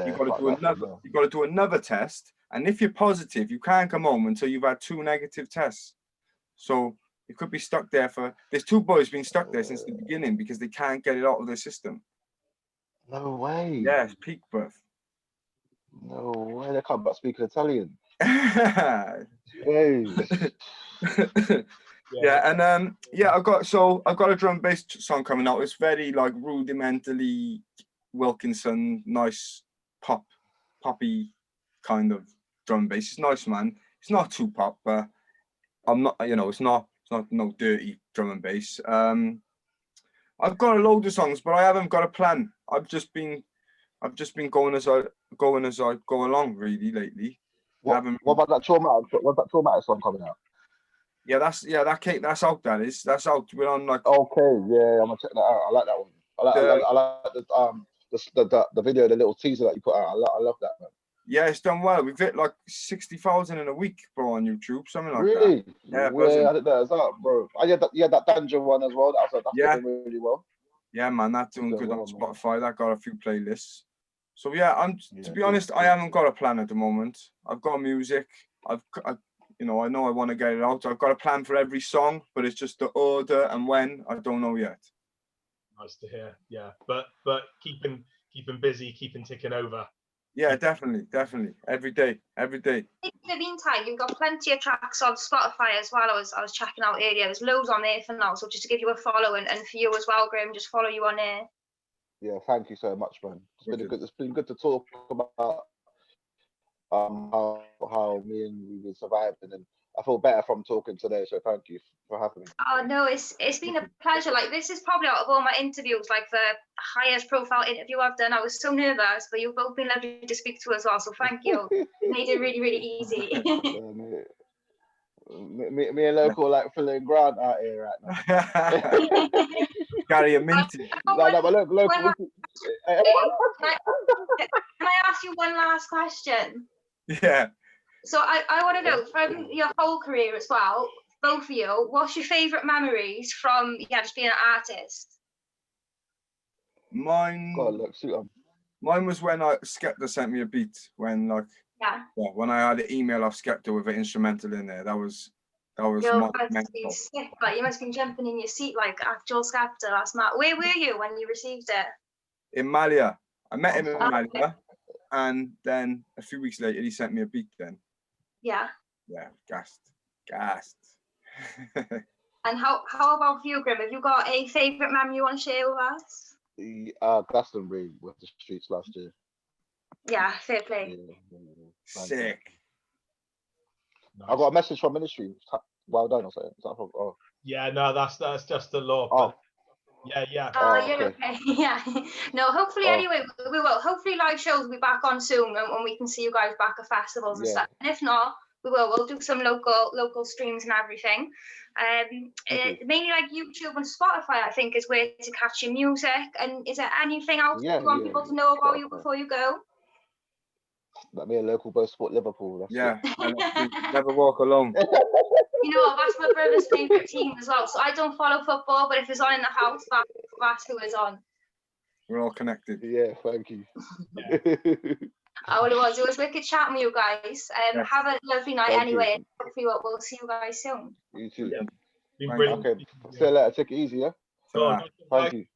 you got to do another test. And if you're positive, you can't come home until you've had 2 negative tests. So you could be stuck there there's 2 boys been stuck there since the beginning because they can't get it out of their system. No way. Yeah, it's peak birth. No way. They can't but speak Italian. Yeah, and I've got a drum bass song coming out. It's very like rudimentally Wilkinson, nice poppy kind of drum bass. It's nice, man. It's not too pop, but I'm not, it's not no dirty drum and bass. I've got a load of songs, but I haven't got a plan. I've just been going as I go along really lately. What about that traumatic? What's that traumatic song coming out? Yeah, that's out. That's out. We're on like. Okay, yeah, I'm gonna check that out. I like that one. I like the video, the little teaser that you put out. I love that, man. Yeah, it's done well. We've hit like 60,000 in a week, bro, on YouTube, something like Really? that. Yeah, I didn't know that, bro. I had that dungeon one as well. That's doing really well. Yeah, man, that's doing good on Spotify. That got a few playlists. So yeah, to be honest, I haven't got a plan at the moment. I've got music. I know I want to get it out. I've got a plan for every song, but it's just the order and when I don't know yet. Nice to hear. Yeah, but keeping busy, keeping ticking over. Yeah, definitely. Every day. In the meantime, you've got plenty of tracks on Spotify as well. I was checking out earlier. There's loads on there for now. So just to give you a follow and for you as well, Graham, just follow you on there. Yeah, thank you so much, man. It's been good to talk about how me and you were surviving, and I feel better from talking today. So thank you for having me. Oh no, it's been a pleasure. Like, this is probably out of all my interviews, like the highest profile interview I've done. I was so nervous, but you've both been lovely to speak to as well. So thank you. You made it really, really easy. Me and local like filling ground out here right now. Carry a minty. Local. Can I ask you one last question? Yeah. So I want to know, from your whole career as well, both of you, what's your favourite memories from just being an artist? Mine was when Skepta sent me a beat, when when I had an email off Skepta with an instrumental in there. That was sick. Like, you must have been jumping in your seat like Joel Skepta last night. Where were you when you received it? In Malia. I met him in Malia, and then a few weeks later he sent me a beat then. Yeah. Yeah, gassed. And how about you, Grim? Have you got a favourite memory you want to share with us? Glastonbury with the streets last year. Yeah, fair play. Sick. Nice. I got a message from ministry. Well done, I'll say. Yeah, no, that's just the law. Oh. Yeah. Oh, you're okay. Yeah. No, hopefully anyway, we will. Hopefully live shows will be back on soon, and we can see you guys back at festivals and stuff. And if not, we'll do some local streams and everything. Mainly like YouTube and Spotify, I think, is where to catch your music. And is there anything else you want people to know about you before you go? That me a local boy support Liverpool. Never walk alone. You know, that's my brother's favourite team as well. So I don't follow football, but if it's on in the house, that's who is on. We're all connected. Yeah, thank you. Yeah. It was wicked chatting with you guys. Have a lovely night anyway. Hopefully we'll see you guys soon. You too. Yeah. Okay, see you later. Take it easy, yeah? Thank you.